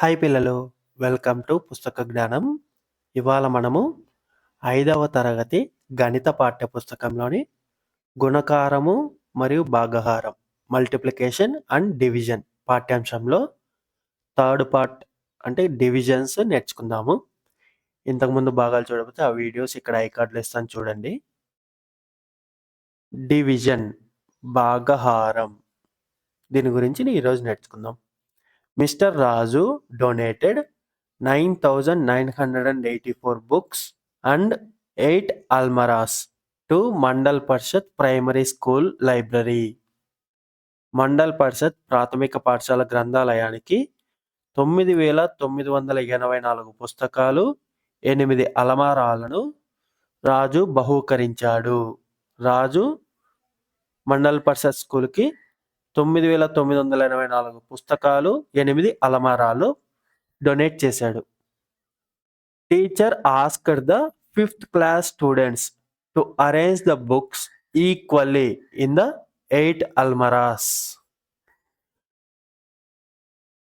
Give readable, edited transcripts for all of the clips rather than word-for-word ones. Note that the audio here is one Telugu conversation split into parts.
హాయ్ పిల్లలు, వెల్కమ్ టు పుస్తక జ్ఞానం. ఇవాళ మనము 5వ తరగతి గణిత పాఠ్య పుస్తకంలోని గుణకారము మరియు భాగహారం మల్టిప్లికేషన్ అండ్ డివిజన్ పాఠ్యాంశంలో థర్డ్ పార్ట్ అంటే డివిజన్స్ నేర్చుకుందాము. ఇంతకుముందు భాగాలు చూడకపోతే ఆ వీడియోస్ ఇక్కడ ఐకార్డులు ఇస్తాను చూడండి. డివిజన్ భాగహారం దీని గురించి ఈరోజు నేర్చుకుందాం. Mister Raju donated 9,984 books and 8 almaras to Mandal Parshad Primary School Library. Mandal Parishad ప్రాథమిక పాఠశాల గ్రంథాలయానికి 9,984 పుస్తకాలు, 8 అలమారాలను రాజు బహూకరించాడు. రాజు మండల్ పరిషత్ స్కూల్కి 9,984 పుస్తకాలు, 8 అలమారాలు డొనేట్ చేశాడు. Teacher asked the 5th class students to arrange the books equally in the 8 almaras.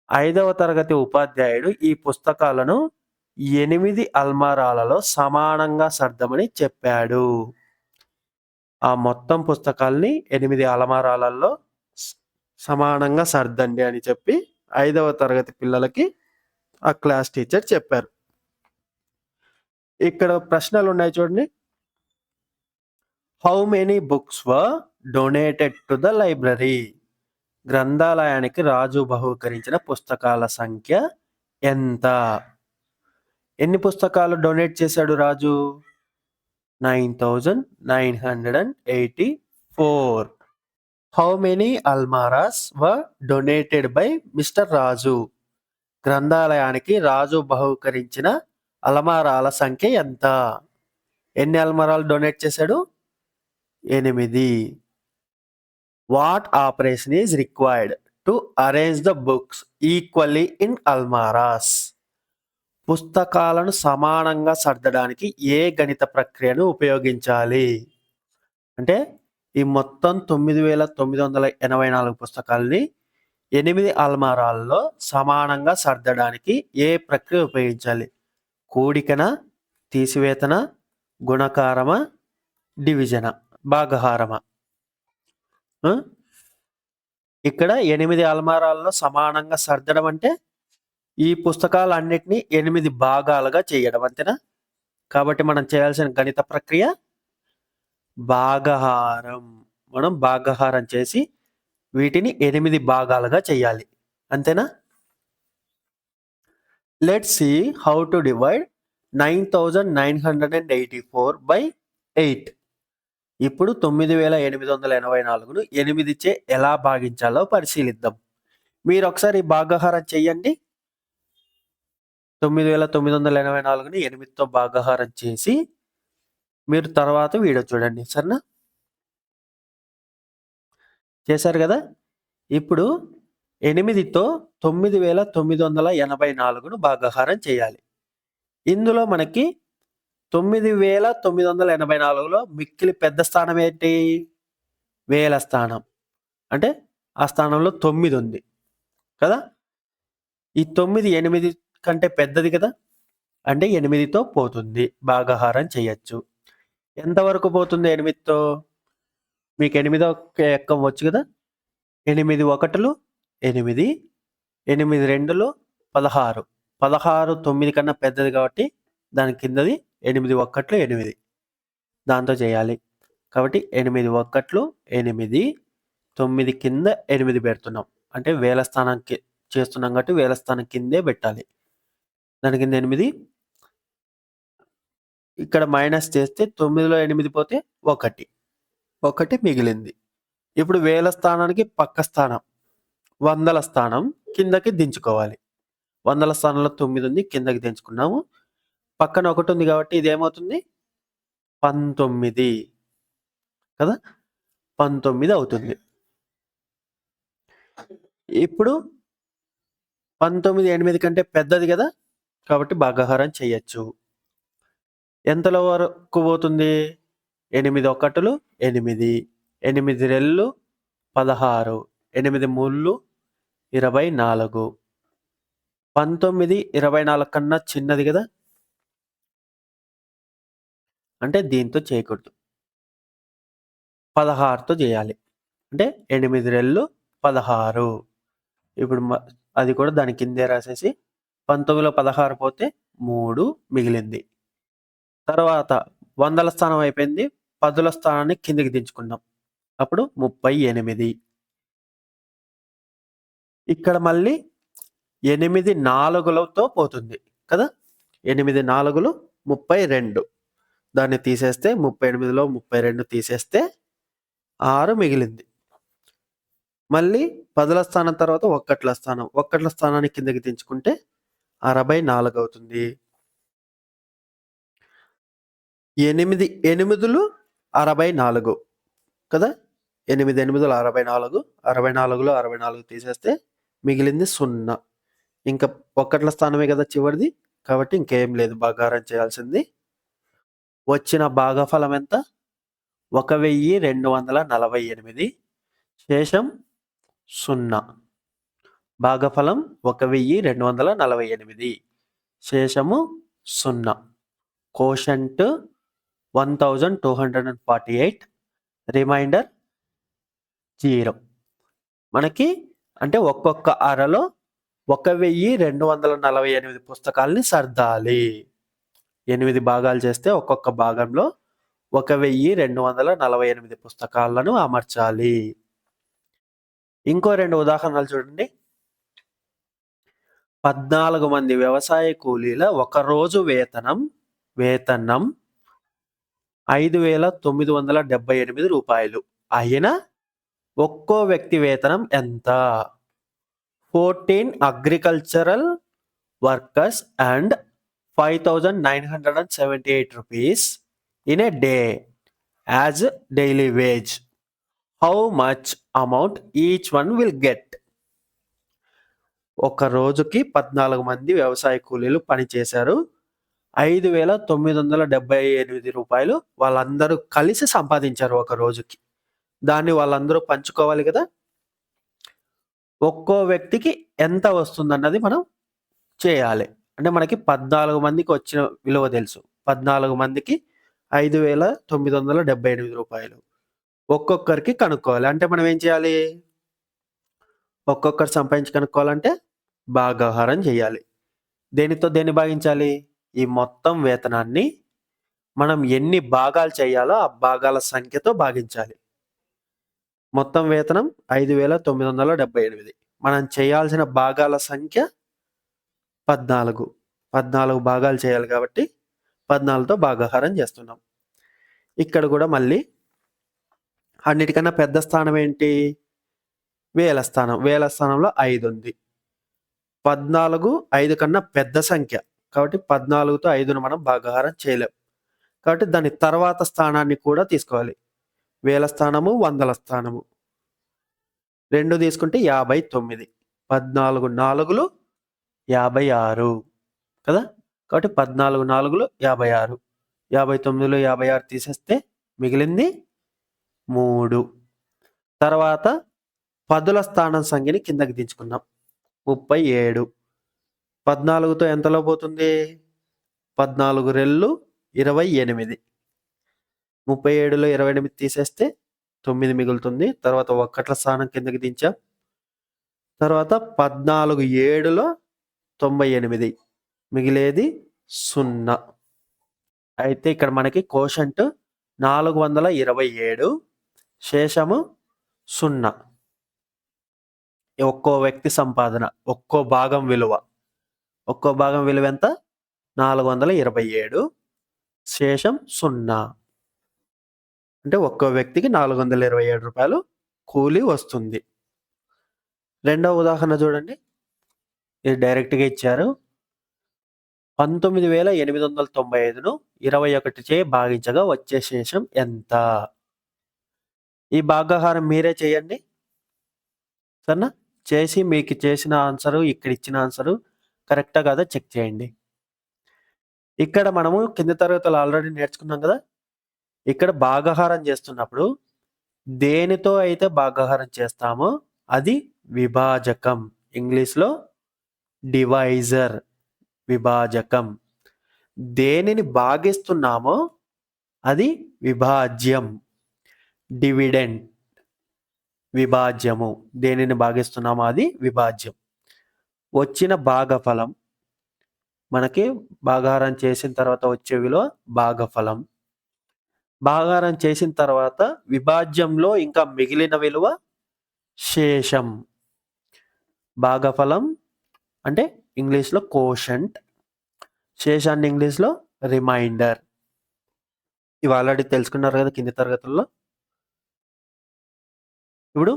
5వ తరగతి ఉపాధ్యాయుడు ఈ పుస్తకాలను 8 అల్మారాలలో సమానంగా సర్దమని చెప్పాడు. ఆ మొత్తం పుస్తకాల్ని 8 అలమారాలలో సమానంగా సర్దండి అని చెప్పి 5వ తరగతి పిల్లలకి ఆ క్లాస్ టీచర్ చెప్పారు. ఇక్కడ ప్రశ్నలు ఉన్నాయి చూడండి. How many books were donated to the library? గ్రంథాలయానికి రాజు బహూకరించిన పుస్తకాల సంఖ్య ఎంత? ఎన్ని పుస్తకాలు డొనేట్ చేశాడు Raju? 9,984. How many almirahs were donated by mister Raju? గ్రంథాలయానికి రాజు బహూకరించిన అలమారాల సంఖ్య ఎంత? ఎన్ని అల్మారాలు డొనేట్ చేశాడు? 8. What operation is required to arrange the books equally in almirahs? పుస్తకాలను సమానంగా సర్దడానికి ఏ గణిత ప్రక్రియను ఉపయోగించాలి? అంటే ఈ మొత్తం 9,984 పుస్తకాలని 8 అల్మారాల్లో సమానంగా సర్దడానికి ఏ ప్రక్రియ ఉపయోగించాలి? కూడికన, తీసివేతన, గుణకారమా, డివిజన, భాగహారమా? ఇక్కడ 8 అల్మారాల్లో సమానంగా సర్దడం అంటే ఈ పుస్తకాలన్నిటినీ 8 భాగాలుగా చేయడం, అంతేనా? కాబట్టి మనం చేయాల్సిన గణిత ప్రక్రియ భాగహారం. మనం భాగహారం చేసి వీటిని 8 భాగాలుగా చేయాలి, అంతేనా? Let's see how to divide 9,984 by 8. ఇప్పుడు 9,884ను 8 చే ఎలా భాగించాలో పరిశీలిద్దాం. మీరు ఒకసారి భాగహారం చెయ్యండి. 9,984ని 8తో భాగహారం చేసి మీరు తర్వాత వీడియో చూడండి, సరేనా? చేశారు కదా. ఇప్పుడు 8తో 9,984ను భాగహారం చేయాలి. ఇందులో మనకి 9,984లో మిక్కిలి పెద్ద స్థానం ఏంటి? వేల స్థానం. అంటే ఆ స్థానంలో 9 ఉంది కదా. ఈ 9 8 కంటే పెద్దది కదా, అంటే 8తో పోతుంది, భాగహారం చేయొచ్చు. ఎంతవరకు పోతుంది 8తో? మీకు 8వ ఎక్కం వచ్చు కదా. 8 ఒకటులు 8, 8 రెండులు 16. 16 9 కన్నా పెద్దది కాబట్టి దాని కిందది 8 ఒక్కట్లు 8, దాంతో చేయాలి. కాబట్టి 8 ఒక్కట్లు 8, 9 కింద 8 పెడుతున్నాం, అంటే వేల స్థానానికి చేస్తున్నాం కాబట్టి వేల స్థానం కిందే పెట్టాలి. దాని కింద 8, ఇక్కడ మైనస్ చేస్తే 9లో 8 పోతే 1 మిగిలింది. ఇప్పుడు వేల స్థానానికి పక్క స్థానం వందల స్థానం కిందకి దించుకోవాలి. వందల స్థానంలో 9 ఉంది, కిందకి దించుకున్నాము. పక్కన 1 ఉంది కాబట్టి ఇది ఏమవుతుంది? 19 కదా, 19 అవుతుంది. ఇప్పుడు 19 8 కంటే పెద్దది కదా, కాబట్టి భాగహారం చేయొచ్చు. ఎంతలో వరకు పోతుంది? 8 ఒకటులు 8, 8 రెళ్ళు 16, 8 మూళ్ళు 24. 19 24 కన్నా చిన్నది కదా, అంటే దీంతో చేయకూడదు. 16తో చేయాలి. అంటే 8 రెళ్ళు 16. ఇప్పుడు అది కూడా దాని కిందే రాసేసి 19లో 16 పోతే 3 మిగిలింది. తర్వాత వందల స్థానం అయిపోయింది. పదుల స్థానాన్ని కిందికి దించుకున్నాం. అప్పుడు 38. ఇక్కడ మళ్ళీ 8 4లతో పోతుంది కదా. 8 4లు 32. దాన్ని తీసేస్తే 38లో 32 తీసేస్తే 6 మిగిలింది. మళ్ళీ పదుల స్థానం తర్వాత ఒక్కట్ల స్థానం. ఒక్కట్ల స్థానాన్ని కిందకి దించుకుంటే 64 అవుతుంది. 8 8లు 64 కదా. 8 8లు 64. 64లో 64 తీసేస్తే మిగిలింది 0. ఇంకా ఒక్కట్ల స్థానమే కదా చివరిది, కాబట్టి ఇంకేం లేదు భాగాహారం చేయాల్సింది. వచ్చిన భాగఫలం ఎంత? 1248. శేషం 0. భాగఫలం 1248. శేషము 0. కోషంట్ 1248. రిమైండర్ 0. మనకి అంటే ఒక్కొక్క అరలో 1248 పుస్తకాలని సర్దాలి. 8 భాగాలు చేస్తే ఒక్కొక్క భాగంలో 1248 పుస్తకాలను అమర్చాలి. ఇంకో 2 ఉదాహరణలు చూడండి. 14 మంది వ్యవసాయ కూలీల ఒక రోజు వేతనం 5,978 రూపాయలు అయినా ఒక్కో వ్యక్తి వేతనం ఎంత? 14 agricultural workers and 5,978 rupees in a day as daily wage. How much amount each one will get? ఒక రోజుకి 14 మంది వ్యవసాయ కూలీలు పనిచేశారు. 5,978 రూపాయలు వాళ్ళందరూ కలిసి సంపాదించారు ఒక రోజుకి. దాన్ని వాళ్ళందరూ పంచుకోవాలి కదా. ఒక్కో వ్యక్తికి ఎంత వస్తుందన్నది మనం చేయాలి. అంటే మనకి 14 మందికి వచ్చిన విలువ తెలుసు. 14 మందికి 5,978 రూపాయలు. ఒక్కొక్కరికి కనుక్కోవాలి. అంటే మనం ఏం చేయాలి? ఒక్కొక్కరు సంపాదించి కనుక్కోవాలంటే భాగాహారం చేయాలి. దేనితో దేన్ని భాగించాలి? ఈ మొత్తం వేతనాన్ని మనం ఎన్ని భాగాలు చేయాలో ఆ భాగాల సంఖ్యతో భాగించాలి. మొత్తం వేతనం 5,978. మనం చేయాల్సిన భాగాల సంఖ్య 14. 14 భాగాలు చేయాలి కాబట్టి 14తో భాగాహారం చేస్తున్నాం. ఇక్కడ కూడా మళ్ళీ అన్నిటికన్నా పెద్ద స్థానం ఏంటి? వేల స్థానం. వేల స్థానంలో 5 ఉంది. 14 5 కన్నా పెద్ద సంఖ్య కాబట్టి 14తో 5ను మనం భాగాహారం చేయలేం. కాబట్టి దాని తర్వాత స్థానాన్ని కూడా తీసుకోవాలి. వేల స్థానము, వందల స్థానము 2 తీసుకుంటే 59. 14 4లు 56 కదా. కాబట్టి 14 4లు 56. 59లో 56 తీసేస్తే మిగిలింది 3. తర్వాత పదుల స్థానం సంఖ్యని కిందకి దించుకున్నాం. 37. 14తో ఎంతలో పోతుంది? 14 రెళ్ళు 28. 37లో 28 తీసేస్తే 9 మిగులుతుంది. తర్వాత ఒక్కట్ల స్థానం కిందకి దించాం. తర్వాత 14 7లో 98. మిగిలేది 0. అయితే ఇక్కడ మనకి కోషంట్ 427. శేషము 0. ఒక్కో వ్యక్తి సంపాదన, ఒక్కో భాగం విలువ ఎంత? 427. శేషం 0. అంటే ఒక్కో వ్యక్తికి 427 రూపాయలు కూలి వస్తుంది. రెండవ ఉదాహరణ చూడండి. ఇది డైరెక్ట్గా ఇచ్చారు. 19,895ను 21 చే భాగించగా వచ్చే శేషం ఎంత? ఈ భాగాహారం మీరే చేయండి. సరేనా? చేసి మీకు చేసిన ఆన్సరు, ఇక్కడ ఇచ్చిన ఆన్సరు కరెక్టా కాదా చెక్ చేయండి. ఇక్కడ మనము కింద తరగతులు ఆల్రెడీ నేర్చుకున్నాం కదా. ఇక్కడ భాగాహారం చేస్తున్నప్పుడు దేనితో అయితే భాగాహారం చేస్తామో అది విభాజకం. ఇంగ్లీష్లో డివైజర్ విభాజకం. దేనిని భాగిస్తున్నామో అది విభాజ్యం. డివిడెండ్ విభాజ్యము. దేనిని భాగిస్తున్నామో అది విభాజ్యం. వచ్చిన భాగఫలం మనకి భాగాహారం చేసిన తర్వాత వచ్చే విలువ భాగఫలం. భాగాహారం చేసిన తర్వాత విభాజ్యంలో ఇంకా మిగిలిన విలువ శేషం. భాగఫలం అంటే ఇంగ్లీష్లో కోషంట్, శేషాన్ని ఇంగ్లీష్లో రిమైండర్. ఇవి ఆల్రెడీ తెలుసుకున్నారు కదా కింది తరగతుల్లో. ఇప్పుడు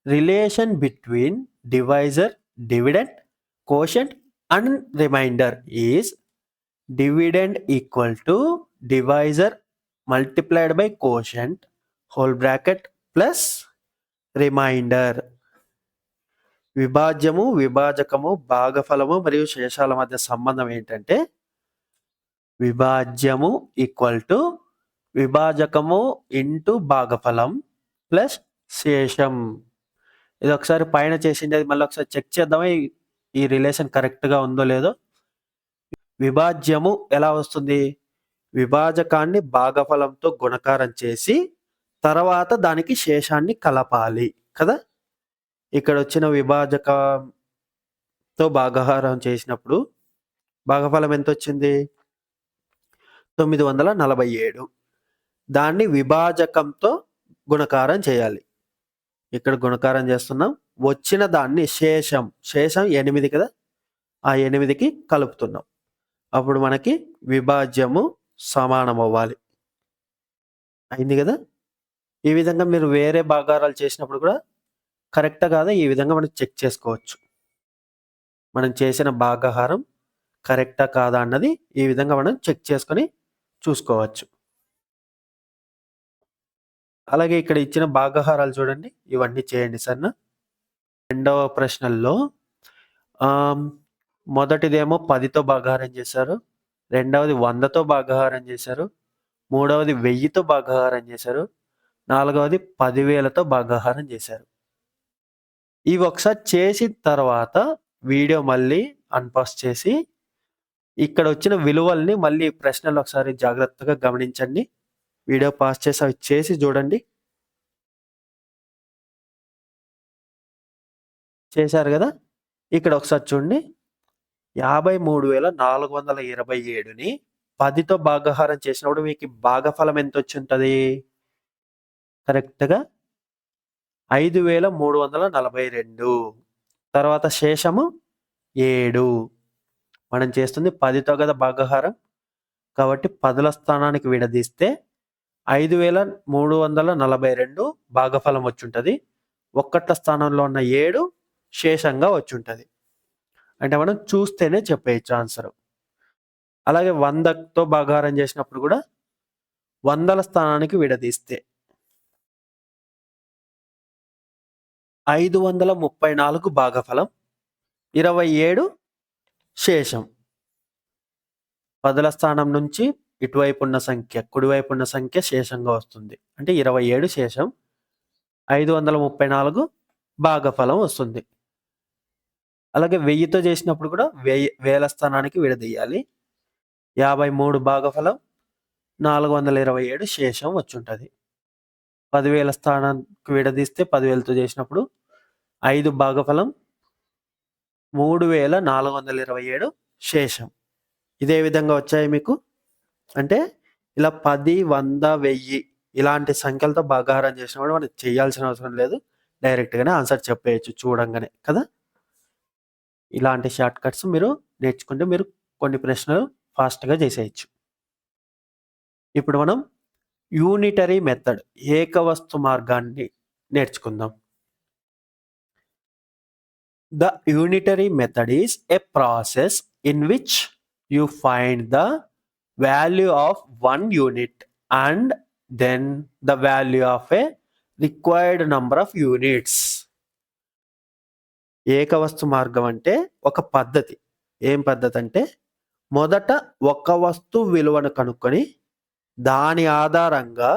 relation between divisor, dividend, quotient and remainder is dividend equal to divisor multiplied by quotient whole bracket plus remainder. విభాజ్యము, విభాజకము, భాగఫలము మరియు శేషాల మధ్య సంబంధం ఏంటంటే విభాజ్యము ఈక్వల్ టు విభాజకము ఇంటూ భాగఫలం ప్లస్ శేషం. ఇది ఒకసారి పైన చేసింది, అది మళ్ళీ ఒకసారి చెక్ చేద్దామా ఈ రిలేషన్ కరెక్ట్గా ఉందో లేదో. విభాజ్యము ఎలా వస్తుంది? విభాజకాన్ని భాగఫలంతో గుణకారం చేసి తర్వాత దానికి శేషాన్ని కలపాలి కదా. ఇక్కడ వచ్చిన విభాజకంతో భాగాహారం చేసినప్పుడు భాగఫలం ఎంత వచ్చింది? 947. దాన్ని విభాజకంతో గుణకారం చేయాలి. ఇక్కడ గుణకారం చేస్తున్నాం. వచ్చిన దాన్ని శేషం 8 కదా, ఆ 8కి కలుపుతున్నాం. అప్పుడు మనకి విభాజ్యము సమానం అవ్వాలి. అయింది కదా. ఈ విధంగా మీరు వేరే భాగాహారాలు చేసినప్పుడు కూడా కరెక్టా కాదా ఈ విధంగా మనం చెక్ చేసుకోవచ్చు. మనం చేసిన భాగాహారం కరెక్టా కాదా అన్నది ఈ విధంగా మనం చెక్ చేసుకొని చూసుకోవచ్చు. అలాగే ఇక్కడ ఇచ్చిన భాగాహారాలు చూడండి, ఇవన్నీ చేయండి సరేనా. రెండవ ప్రశ్నల్లో మొదటిదేమో 10తో భాగాహారం చేశారు, రెండవది 100తో భాగాహారం చేశారు, మూడవది 1000తో భాగాహారం చేశారు, నాలుగవది 10,000తో భాగాహారం చేశారు. ఇవి ఒకసారి చేసిన తర్వాత వీడియో మళ్ళీ అన్పాస్ చేసి ఇక్కడ వచ్చిన విలువల్ని మళ్ళీ ప్రశ్నలు ఒకసారి జాగ్రత్తగా గమనించండి. వీడియో పాస్ చేసి అవి చేసి చూడండి. చేశారు కదా. ఇక్కడ ఒకసారి చూడండి, 53,427ని 10తో భాగాహారం చేసినప్పుడు మీకు భాగఫలం ఎంత వచ్చి ఉంటుంది? కరెక్ట్గా 5,342. తర్వాత శేషము 7. మనం చేస్తుంది 10తో కదా భాగాహారం, కాబట్టి 10ల స్థానానికి విడదీస్తే 5,342 భాగఫలం వచ్చి ఉంటుంది. ఒక్కట్ల స్థానంలో ఉన్న 7 శేషంగా వచ్చి ఉంటుంది. అంటే మనం చూస్తేనే చెప్పేయచ్చు ఆన్సర్. అలాగే 100తో భాగాహారం చేసినప్పుడు కూడా 100ల స్థానానికి విడదీస్తే 534 భాగఫలం, 27 శేషం. 10ల స్థానం నుంచి ఇటువైపు ఉన్న సంఖ్య, కుడివైపు ఉన్న సంఖ్య శేషంగా వస్తుంది. అంటే 27 శేషం, 534 భాగఫలం వస్తుంది. అలాగే 1000తో చేసినప్పుడు కూడా 1000ల స్థానానికి విడదీయాలి. 53 భాగఫలం, 427 శేషం వచ్చి ఉంటుంది. 10,000 స్థానానికి విడదీస్తే 10,000తో చేసినప్పుడు 5 భాగఫలం, 3,427 శేషం. ఇదే విధంగా వచ్చాయి మీకు. అంటే ఇలా 10, 100, 1000 ఇలాంటి సంఖ్యలతో భాగాహారం చేసినప్పుడు మనం చేయాల్సిన అవసరం లేదు, డైరెక్ట్గానే ఆన్సర్ చెప్పేయచ్చు చూడంగానే కదా. ఇలాంటి షార్ట్ కట్స్ మీరు నేర్చుకుంటే మీరు కొన్ని ప్రశ్నలు ఫాస్ట్గా చేసేయచ్చు. ఇప్పుడు మనం యూనిటరీ మెథడ్, ఏకవస్తు మార్గాన్ని నేర్చుకుందాం. The unitary method is a process in which you find the value of one unit and then the value of a required number of units. ఏకవస్తు మార్గం అంటే ఒక పద్ధతి. ఏం పద్ధతి అంటే మొదట ఒక వస్తువు విలువను కనుక్కొని దాని ఆధారంగా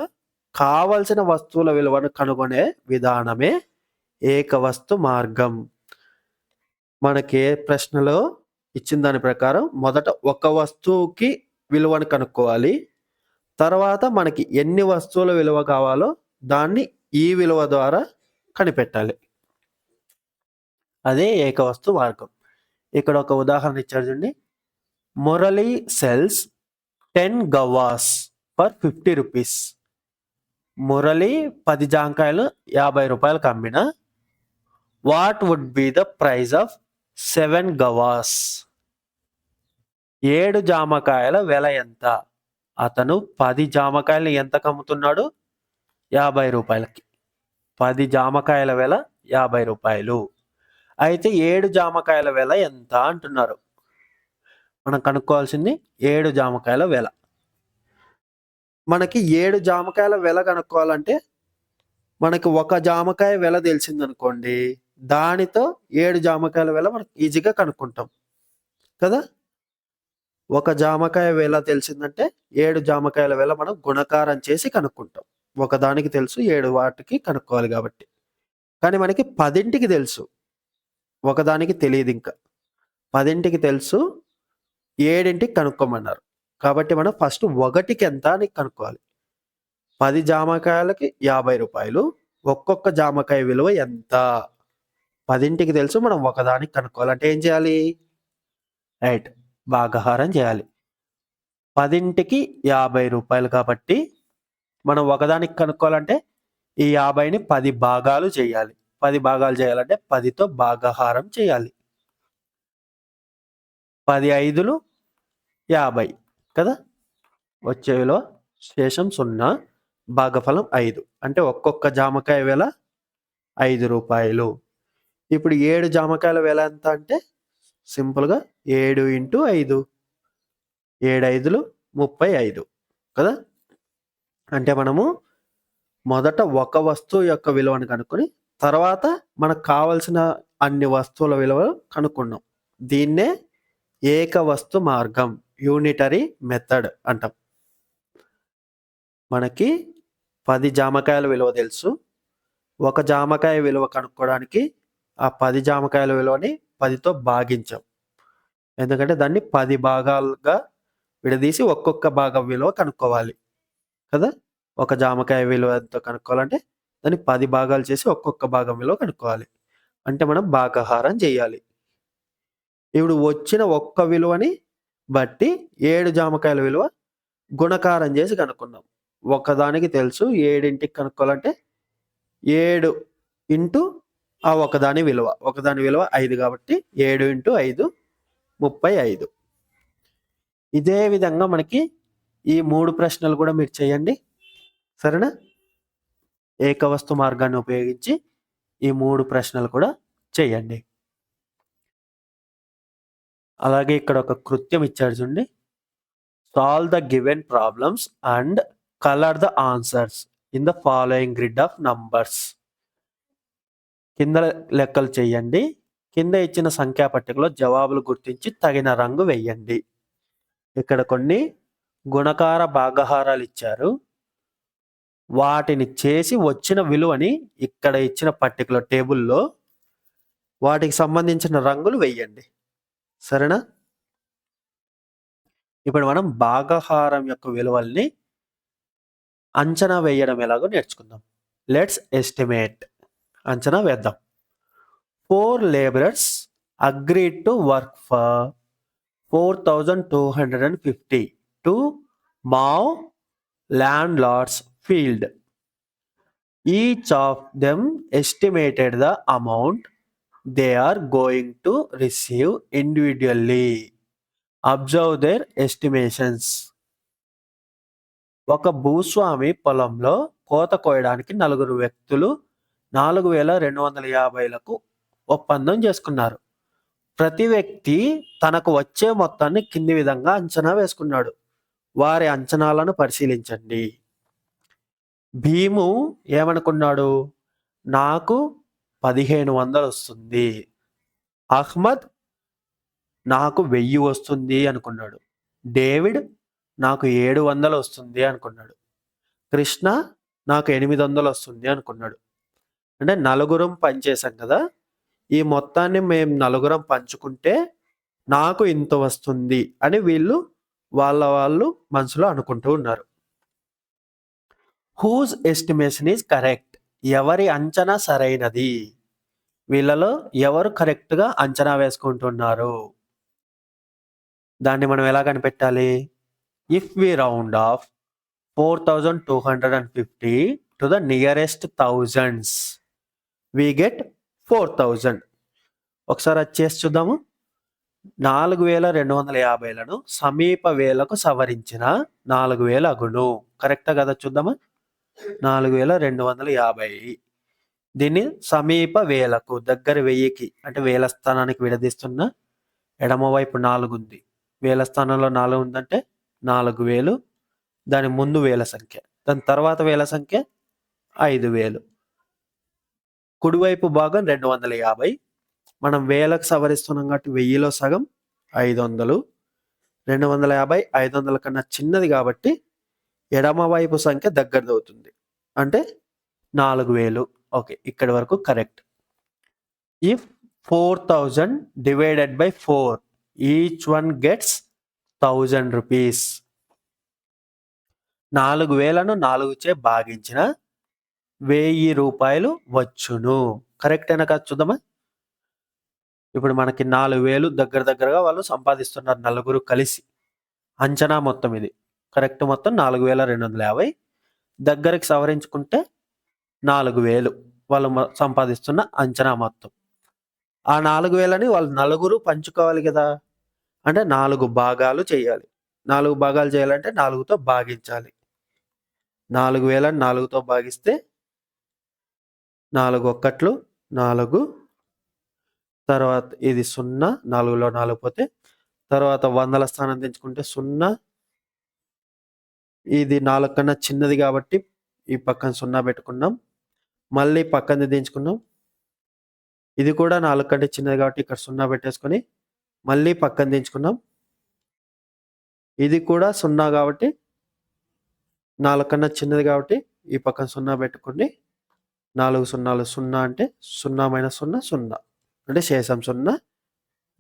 కావలసిన వస్తువుల విలువను కనుగొనే విధానమే ఏకవస్తు మార్గం. మనకి ఏ ప్రశ్నలో ఇచ్చిన దాని ప్రకారం మొదట ఒక వస్తువుకి విలువను కనుక్కోవాలి. తర్వాత మనకి ఎన్ని వస్తువుల విలువ కావాలో దాన్ని ఈ విలువ ద్వారా కనిపెట్టాలి. అదే ఏకవస్తు మార్గం. ఇక్కడ ఒక ఉదాహరణ ఇచ్చారు చూడండి. Murali sells 10 guavas for 50 rupees. Murali 10 జాంకాయలు 50 రూపాయలకు అమ్మిన what would be the price of 7 guavas? 7 జామకాయల వెల ఎంత? అతను 10 జామకాయలు ఎంతకు అమ్ముతున్నాడు? 50 రూపాయలకి. 10 జామకాయల వెల 50 రూపాయలు. అయితే 7 జామకాయల వెల ఎంత అంటున్నారు. మనం కనుక్కోవాల్సింది 7 జామకాయల వెల. మనకి 7 జామకాయల వెల కనుక్కోవాలంటే మనకి ఒక జామకాయ వెల తెలిసిందనుకోండి, దానితో 7 జామకాయల వెల మనం ఈజీగా కనుక్కుంటాం కదా. ఒక జామకాయ వెల తెలిసిందంటే 7 జామకాయల వెల మనం గుణకారం చేసి కనుక్కుంటాం. ఒకదానికి తెలుసు 7 వాటికి కనుక్కోవాలి కాబట్టి. కానీ మనకి 10కి తెలుసు, ఒకదానికి తెలియదు. ఇంకా 10కి తెలుసు, 7కి కనుక్కోమన్నారు. కాబట్టి మనం ఫస్ట్ ఒకటికి ఎంత అని కనుక్కోవాలి. 10 జామకాయలకి 50 రూపాయలు. ఒక్కొక్క జామకాయ విలువ ఎంత? 10కి తెలుసు, మనం ఒకదానికి కనుక్కోవాలంటే ఏం చేయాలి? రైట్, భాగహారం చేయాలి. 10కి 50 రూపాయలు కాబట్టి మనం ఒకదానికి కనుక్కోవాలంటే ఈ 50ని 10 భాగాలు చేయాలి. 10 భాగాలు చేయాలంటే 10తో భాగహారం చేయాలి. 10 5లు 50 కదా. వచ్చే విలువ శేషం 0, భాగఫలం 5. అంటే ఒక్కొక్క జామకాయ వెల 5 రూపాయలు. ఇప్పుడు 7 జామకాయల వెల ఎంత అంటే సింపుల్గా 7 × 5, 7 5లు 35 కదా. అంటే మనము మొదట ఒక వస్తువు యొక్క విలువను కనుక్కొని తర్వాత మనకు కావలసిన అన్ని వస్తువుల విలువ కనుక్కున్నాం. దీన్నే ఏకవస్తు మార్గం, యూనిటరీ మెథడ్ అంటాం. మనకి 10 జామకాయల విలువ తెలుసు. ఒక జామకాయ విలువ కనుక్కోవడానికి ఆ 10 జామకాయల విలువని 10తో భాగించాం. ఎందుకంటే దాన్ని 10 భాగాలుగా విడదీసి ఒక్కొక్క భాగం విలువ కనుక్కోవాలి కదా. ఒక జామకాయ విలువ ఎంతో కనుక్కోవాలంటే దాన్ని 10 భాగాలు చేసి ఒక్కొక్క భాగం విలువ కనుక్కోవాలి. అంటే మనం భాగహారం చేయాలి. ఇప్పుడు వచ్చిన ఒక్క విలువని బట్టి 7 జామకాయల విలువ గుణకారం చేసి కనుక్కున్నాం. ఒకదానికి తెలుసు, 7కి కనుక్కోవాలంటే 7 ఇంటూ ఆ ఒకదాని విలువ. ఒకదాని విలువ 5 కాబట్టి 7 × 5 35. ఇదే విధంగా మనకి ఈ 3 ప్రశ్నలు కూడా మీరు చేయండి, సరేనా. ఏకవస్తు మార్గాన్ని ఉపయోగించి ఈ 3 ప్రశ్నలు కూడా చేయండి. అలాగే ఇక్కడ ఒక కృత్యం ఇచ్చాడు చూడండి. Solve the given problems and colour the answers in the following grid of numbers. కింద లెక్కలు చేయండి. కింద ఇచ్చిన సంఖ్యా పట్టికలో జవాబులు గుర్తించి తగిన రంగు వేయండి. ఇక్కడ కొన్ని గుణకార భాగహారాలు ఇచ్చారు. వాటిని చేసి వచ్చిన విలువని ఇక్కడ ఇచ్చిన పట్టికలో టేబుల్లో వాటికి సంబంధించిన రంగులు వేయండి, సరేనా. ఇప్పుడు మనం భాగహారం యొక్క విలువల్ని అంచనా వేయడం ఎలాగో నేర్చుకుందాం. Let's estimate. అంచనా వేద్దాం. 4 laborers agreed to work for 4,250 to mow landlord's field. Each of them estimated the amount they are going to receive individually. Observe their estimations. ఒక భూస్వామి పొలంలో కోత కోయడానికి 4 వ్యక్తులు 4,250లకు ఒప్పందం చేసుకున్నారు. ప్రతి వ్యక్తి తనకు వచ్చే మొత్తాన్ని కింది విధంగా అంచనా వేసుకున్నాడు. వారి అంచనాలను పరిశీలించండి. భీము ఏమనుకున్నాడు? నాకు 1500 వస్తుంది. అహ్మద్ నాకు 1000 వస్తుంది అనుకున్నాడు. డేవిడ్ నాకు 700 వస్తుంది అనుకున్నాడు. కృష్ణ నాకు 800 వస్తుంది అనుకున్నాడు. అంటే నలుగురం పనిచేసాం కదా. ఈ మొత్తాన్ని మేము నలుగురం పంచుకుంటే నాకు ఇంత వస్తుంది అని వీళ్ళు వాళ్ళు మనసులో అనుకుంటూ ఉన్నారు. Whose estimation is correct? ఎవరి అంచనా సరైనది? వీళ్ళలో ఎవరు కరెక్ట్గా అంచనా వేసుకుంటున్నారు? దాన్ని మనం ఎలా కనిపెట్టాలి? If we round off 4250 to the nearest thousands we get 4000. ఒకసారి అది చేసి చూద్దాము. 4250లను సమీప వేలకు సవరించిన 4000 అగును. కరెక్టా కదా చూద్దామా? 4250 దీన్ని సమీప వేలకు దగ్గర 1000కి అంటే వేల స్థానానికి విడదీస్తున్న ఎడమవైపు 4 ఉంది. వేల స్థానంలో 4 ఉందంటే 4000, దాని ముందు వేల సంఖ్య, దాని తర్వాత వేల సంఖ్య 5000. కుడివైపు భాగం 250. మనం వేలకు సవరిస్తున్నాం కాబట్టి 1000లో సగం 500. 250 500 కన్నా చిన్నది కాబట్టి ఎడమవైపు సంఖ్య దగ్గరది అవుతుంది, అంటే 4000. ఓకే, ఇక్కడి వరకు correct. If 4000 divided by 4 each one gets 1000 rupees. 4000ను 4చే భాగించిన 1000 రూపాయలు వచ్చును. కరెక్ట్ అయినా కాదు చూద్దామా? ఇప్పుడు మనకి 4000 దగ్గరగా వాళ్ళు సంపాదిస్తున్నారు నలుగురు కలిసి. అంచనా మొత్తం ఇది. కరెక్ట్ మొత్తం 4250. దగ్గరికి సవరించుకుంటే 4000 వాళ్ళు సంపాదిస్తున్న అంచనా మొత్తం. ఆ 4000ని వాళ్ళు నలుగురు పంచుకోవాలి కదా, అంటే 4 భాగాలు చేయాలి. 4 భాగాలు చేయాలంటే 4తో భాగించాలి. 4000ని 4తో భాగిస్తే 4 1 4, తర్వాత ఇది 0, 4లో 4 పోతే, తర్వాత వందల స్థానం తెంచుకుంటే 0. ఇది 4 కన్నా చిన్నది కాబట్టి ఈ పక్కన 0 పెట్టుకున్నాం. మళ్ళీ పక్కన దించుకున్నాం. ఇది కూడా 4 కంటే చిన్నది కాబట్టి ఇక్కడ 0 పెట్టేసుకొని మళ్ళీ పక్కన దించుకున్నాం. ఇది కూడా 0 కాబట్టి 4 కన్నా చిన్నది కాబట్టి ఈ పక్కన 0 పెట్టుకుని 4 0లు 0 అంటే 0 - 0 0 అంటే శేషం 0.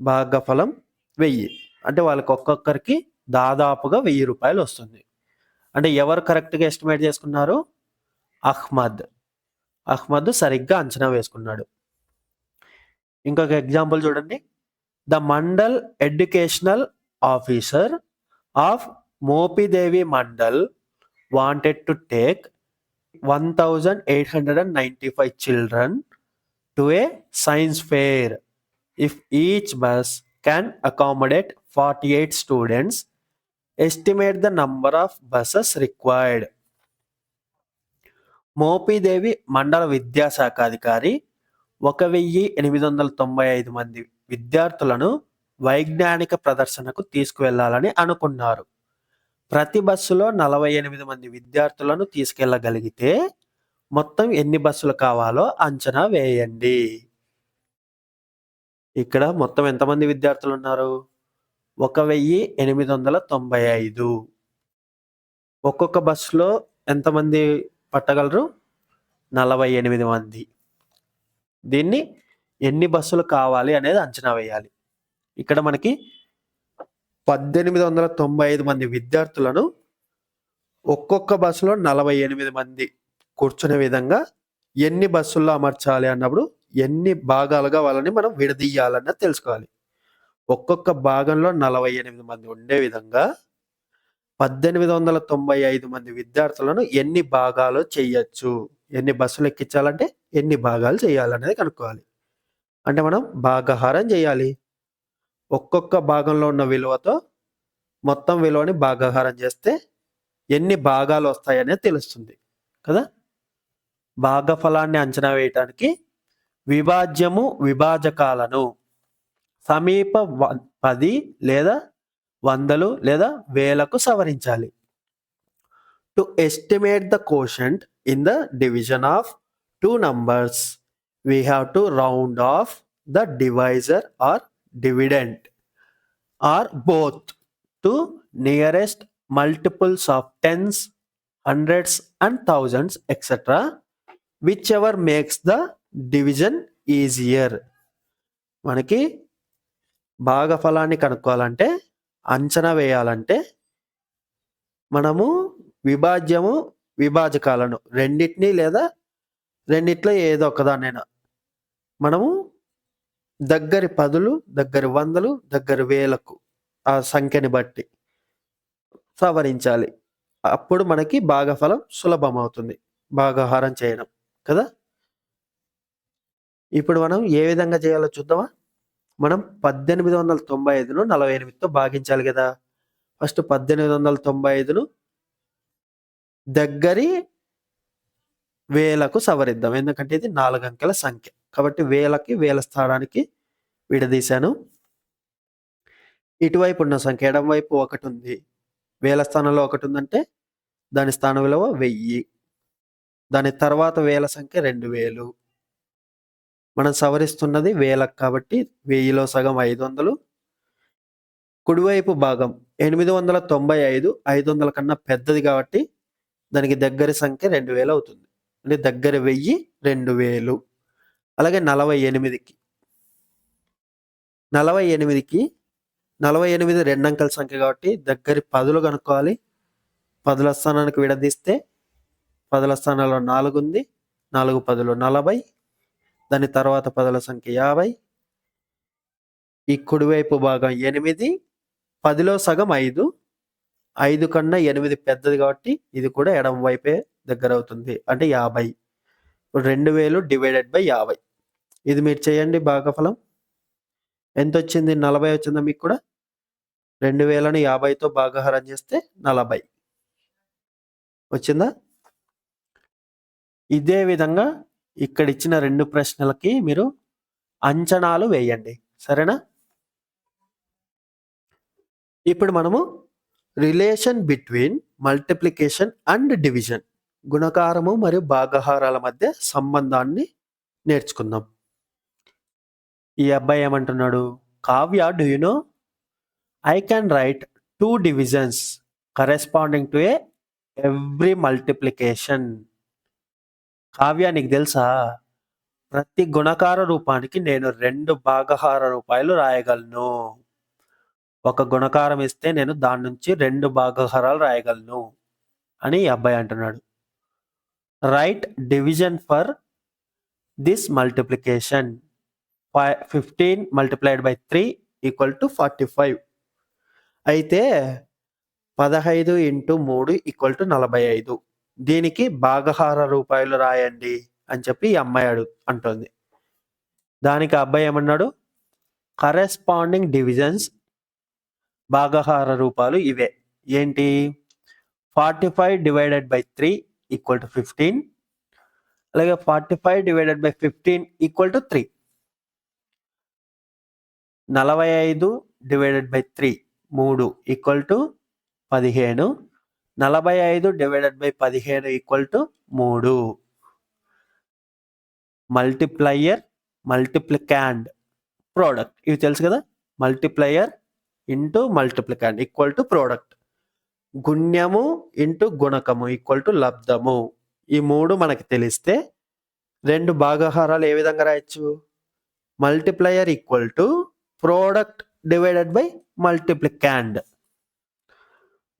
భాగఫలం 1000 అంటే వాళ్ళకి ఒక్కొక్కరికి దాదాపుగా 1000 రూపాయలు వస్తుంది. అంటే ఎవరు కరెక్ట్గా ఎస్టిమేట్ చేసుకున్నారు? అహ్మద్ సరిగ్గా అంచనా వేసుకున్నాడు. ఇంకొక ఎగ్జాంపుల్ చూడండి. The mandal educational officer of Mopidevi mandal wanted to take 1895 children to a science fair. If each bus can accommodate 48 students, estimate the number of buses required. Mopidevi మండల విద్యాశాఖ అధికారి 1895 మంది విద్యార్థులను వైజ్ఞానిక ప్రదర్శనకు తీసుకువెళ్లాలని అనుకున్నారు. ప్రతి బస్సులో 48 మంది విద్యార్థులను తీసుకెళ్లగలిగితే మొత్తం ఎన్ని బస్సులు కావాలో అంచనా వేయండి. ఇక్కడ మొత్తం ఎంతమంది విద్యార్థులు ఉన్నారు? 1895. ఒక్కొక్క బస్సులో ఎంతమంది పట్టగలరు? 48 మంది. దీన్ని ఎన్ని బస్సులు కావాలి అనేది అంచనా వేయాలి. ఇక్కడ మనకి 1895 మంది విద్యార్థులను ఒక్కొక్క బస్సులో 48 మంది కూర్చునే విధంగా ఎన్ని బస్సుల్లో అమర్చాలి అన్నప్పుడు ఎన్ని భాగాలుగా వాళ్ళని మనం విడదీయాలన్నది తెలుసుకోవాలి. ఒక్కొక్క భాగంలో 48 మంది ఉండే విధంగా 1895 మంది విద్యార్థులను ఎన్ని భాగాలు చేయొచ్చు, ఎన్ని బస్సులు ఎక్కించాలంటే ఎన్ని భాగాలు చేయాలనేది కనుక్కోవాలి. అంటే మనం భాగహారం చేయాలి. ఒక్కొక్క భాగంలో ఉన్న విలువతో మొత్తం విలువని భాగహారం చేస్తే ఎన్ని భాగాలు వస్తాయనేది తెలుస్తుంది కదా. భాగఫలాన్ని అంచనా వేయటానికి విభాజ్యము విభాజకాలను సమీప 10 లేదా 100 లేదా 1000కు సవరించాలి. To estimate the quotient in the division of two numbers, we have to round off the divisor or dividend or both to nearest multiples of tens, hundreds and thousands, etc., whichever makes the division easier. మనకి భాగఫలాన్ని కనుక్కోవాలంటే, అంచనా వేయాలంటే మనము విభాజ్యము, విభాజకాలను రెండిటిని లేదా రెండిట్లో ఏదో ఒకదాన్నైనా మనము దగ్గరి పదులు, దగ్గరి వందలు, దగ్గరి వేలకు ఆ సంఖ్యని బట్టి సవరించాలి. అప్పుడు మనకి భాగఫలం సులభమవుతుంది. భాగాహారం చేయడం కదా! ఇప్పుడు మనం ఏ విధంగా చేయాలో చూద్దామా? మనం 1895ను 48తో భాగించాలి గదా! ఫస్ట్ 1895ను దగ్గరి వేలకు సవరిద్దాం. ఎందుకంటే ఇది 4 అంకెల సంఖ్య. కాబట్టి వేలకి, వేల స్థానానికి విడదీశాను. ఇటువైపు ఉన్న సంఖ్య ఎడమ వైపు 1 ఉంది. వేల స్థానంలో 1 ఉందంటే దాని స్థాన విలువ 1000. దాని తర్వాత వేల సంఖ్య 2000. మనం సవరిస్తున్నది వేలకు కాబట్టి 1000లో సగం 500. కుడివైపు భాగం 895 500 కన్నా పెద్దది కాబట్టి దానికి దగ్గరి సంఖ్య 2000 అవుతుంది. అంటే దగ్గర 1000 2000. అలాగే 48కి 48 2 అంకెల సంఖ్య కాబట్టి దగ్గరి పదులు కనుక్కోవాలి. పదుల స్థానానికి విడదీస్తే పదుల స్థానంలో 4 ఉంది. 4 పదులు 40. దాని తర్వాత పదుల సంఖ్య 50. ఈ కుడివైపు భాగం 8 10లో సగం 5. 5 కన్నా 8 పెద్దది కాబట్టి ఇది కూడా ఎడమ వైపే దగ్గర అవుతుంది. అంటే 50. ఇప్పుడు 2000 డివైడెడ్ బై 50. ఇది మీరు చేయండి భాగఫలం. ఎంత వచ్చింది? 40 వచ్చిందా మీకు కూడా? 2000ని 50తో భాగాహారం చేస్తే 40 వచ్చిందా? ఇదే విధంగా ఇక్కడ ఇచ్చిన 2 ప్రశ్నలకి మీరు అంచనాలు వేయండి. సరేనా? ఇప్పుడు మనము relation between multiplication and division, గుణకారము మరియు భాగాహారాల మధ్య సంబంధాన్ని నేర్చుకుందాం. ఈ అబ్బాయి ఏమంటున్నాడు? Kavya, do you know I can write 2 divisions corresponding to every multiplication. Kavya, నీకు తెలుసా ప్రతి గుణకార రూపానికి నేను 2 భాగహార రూపాయలు రాయగలను. ఒక గుణకారం ఇస్తే నేను దాని నుంచి 2 భాగహారాలు రాయగలను అని ఈ అబ్బాయి అంటున్నాడు. Right division for this multiplication. 15 multiplied by 3 equal to 45. అయితే 15 into 3 equal to 45. దీనికి భాగహార రూపాయలు రాయండి అని చెప్పి ఈ అమ్మాయి అంటుంది. దానికి అబ్బాయి ఏమన్నాడు? కరెస్పాండింగ్ డివిజన్స్, భాగహార రూపాలు ఇవే. ఏంటి? 45 divided by 3 equal to 15. అలాగే 45 divided by 15 equal to 3. 45 divided by 3 equal to 15. 45 divided by 15 equal to 3. Multiplier, multiplicand, product ఇవి తెలుసు కదా. Multiplier into multiplicand equal to product. గుణ్యము ఇంటూ గుణకము ఈక్వల్ టు లబ్ధము. ఈ 3 మనకి తెలిస్తే 2 భాగహారాలు ఏ విధంగా రాయొచ్చు? Multiplier equal to product divided by multiplicand.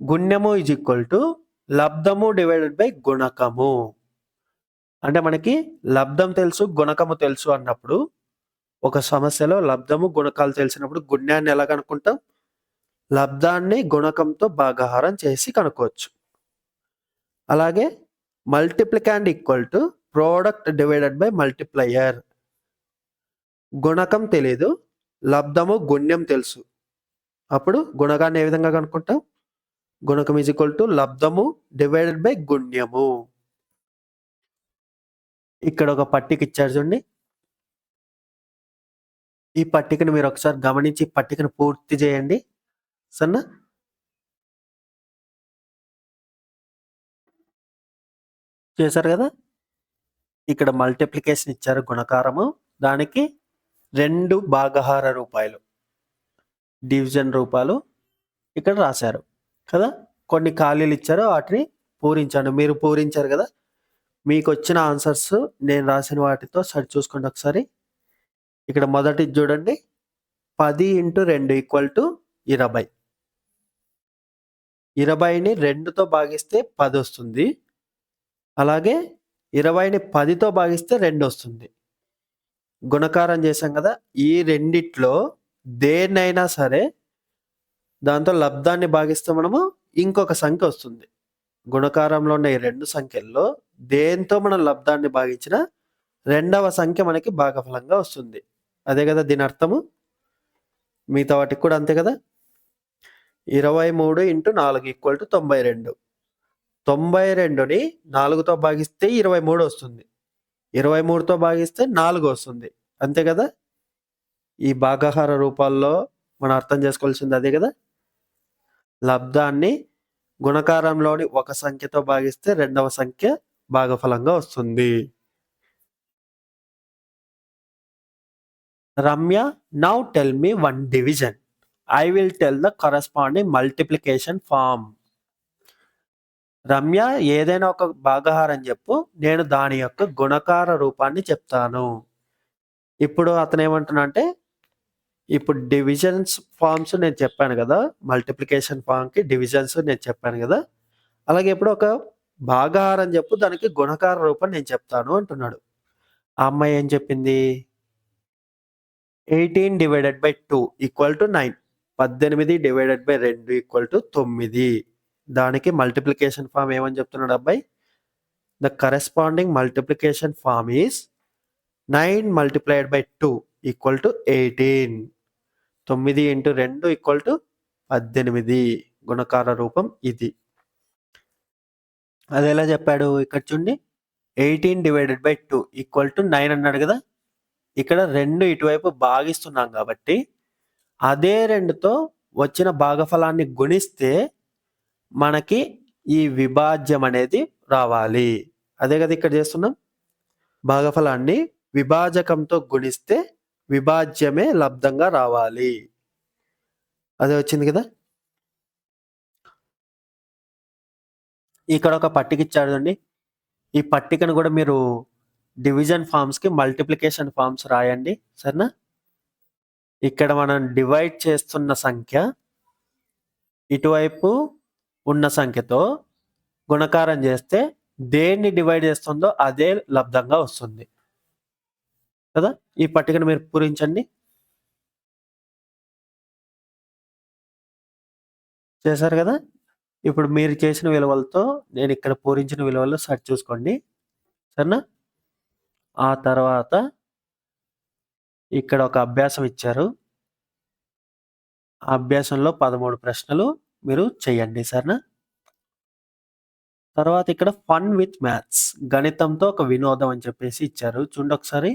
గుణ్యము ఈజ్ ఈక్వల్ టు లబ్ధము డివైడెడ్ బై గుణకము. అంటే మనకి లబ్ధం తెలుసు, గుణకము తెలుసు అన్నప్పుడు, ఒక సమస్యలో లబ్ధము గుణకాలు తెలిసినప్పుడు గుణ్యాన్ని ఎలా కనుక్కుంటాం? లబ్ధాన్ని గుణకంతో భాగాహారం చేసి కనుక్కోవచ్చు. అలాగే multiplicand equal to product divided by multiplier. గుణకం తెలీదు, లబ్ధము గుణ్యం తెలుసు. అప్పుడు గుణకాన్ని ఏ విధంగా కనుక్కుంటాం? గుణకం ఈజ్ ఈక్వల్ టు లబ్ధము డివైడెడ్ బై గుణ్యము. ఇక్కడ ఒక పట్టిక ఇచ్చారు చూడండి. ఈ పట్టికను మీరు ఒకసారి గమనించి పట్టికను పూర్తి చేయండి. సరేనా? చేశారు కదా. ఇక్కడ మల్టిప్లికేషన్ ఇచ్చారు, గుణకారము, దానికి 2 భాగహార రూపాయలు, డివిజన్ రూపాలు ఇక్కడ రాశారు కదా. కొన్ని ఖాళీలు ఇచ్చారు, వాటిని పూరించాను. మీరు పూరించారు కదా. మీకు వచ్చిన ఆన్సర్స్ నేను రాసిన వాటితో సరి చూసుకోండి ఒకసారి. ఇక్కడ మొదటిది చూడండి 10 × 2 = 20. 20ని 2తో భాగిస్తే 10 వస్తుంది. అలాగే 20ని 10తో భాగిస్తే 2 వస్తుంది. గుణకారం చేశాం కదా! ఈ రెండిట్లో దేన్నైనా సరే దాంతో లబ్ధాన్ని భాగిస్తే మనము ఇంకొక సంఖ్య వస్తుంది. గుణకారంలో ఉన్న ఈ 2 సంఖ్యల్లో దేంతో మనం లబ్ధాన్ని భాగించినా రెండవ సంఖ్య మనకి భాగఫలంగా వస్తుంది. అదే కదా దీని అర్థము. మిగతా వాటికి కూడా అంతే కదా. 23 × 4 = 92. 92ని 4తో భాగిస్తే 23 వస్తుంది. 23తో భాగిస్తే 4 వస్తుంది. అంతే కదా. ఈ భాగాహార రూపాల్లో మనం అర్థం చేసుకోవాల్సింది అదే కదా. లబ్ధాన్ని గుణకారంలోని ఒక సంఖ్యతో భాగిస్తే రెండవ సంఖ్య భాగఫలంగా వస్తుంది. Ramya, now tell me one division. I will tell the corresponding multiplication form. Ramya, ఏదైనా ఒక భాగాహారం చెప్పు, నేను దాని యొక్క గుణకార రూపాన్ని చెప్తాను. ఇప్పుడు అతను ఏమంటున్నా అంటే, ఇప్పుడు డివిజన్స్ ఫార్మ్స్ నేను చెప్పాను కదా, మల్టిప్లికేషన్ ఫార్మ్కి డివిజన్స్ నేను చెప్పాను కదా, అలాగే ఇప్పుడు ఒక భాగాహారం చెప్పు, దానికి గుణకార రూపం నేను చెప్తాను అంటున్నాడు. ఆ అమ్మాయి ఏం చెప్పింది? 18 / 2 = 9. 18 / 2 = 9. దానికి మల్టిప్లికేషన్ ఫార్మ్ ఏమని చెప్తున్నాడు అబ్బాయి? The corresponding multiplication form is 9 × 2 = 18. 9 × 2 = 18. గుణకార రూపం ఇది. అది ఎలా చెప్పాడు? ఇక్కడ చూడండి, 18 / 2 = 9 అన్నాడు కదా. ఇక్కడ 2 ఇటువైపు భాగిస్తున్నాం కాబట్టి అదే 2తో వచ్చిన భాగఫలాన్ని గుణిస్తే మనకి ఈ విభాజ్యం అనేది రావాలి. అదే కదా ఇక్కడ చేస్తున్నాం. భాగఫలాన్ని విభాజకంతో గుణిస్తే విభాజ్యమే లబ్ధంగా రావాలి. అదే వచ్చింది కదా. ఇక్కడ ఒక పట్టిక ఇచ్చాడు అండి. ఈ పట్టికను కూడా మీరు డివిజన్ ఫార్మ్స్కి మల్టిప్లికేషన్ ఫార్మ్స్ రాయండి, సరేనా. ఇక్కడ మనం డివైడ్ చేస్తున్న సంఖ్య ఇటువైపు ఉన్న సంఖ్యతో గుణకారం చేస్తే దేన్ని డివైడ్ చేస్తుందో అదే లబ్ధంగా వస్తుంది కదా. ఈ పట్టికను మీరు పూరించండి. చేశారు కదా. ఇప్పుడు మీరు చేసిన విలువలతో నేను ఇక్కడ పూరించిన విలువలు సరి చూసుకోండి, సరేనా. ఆ తర్వాత ఇక్కడ ఒక అభ్యాసం ఇచ్చారు. ఆ అభ్యాసంలో 13 ప్రశ్నలు మీరు చేయండి, సరేనా. తర్వాత ఇక్కడ ఫన్ విత్ మ్యాథ్స్, గణితంతో ఒక వినోదం అని చెప్పేసి ఇచ్చారు. చూడండి ఒకసారి.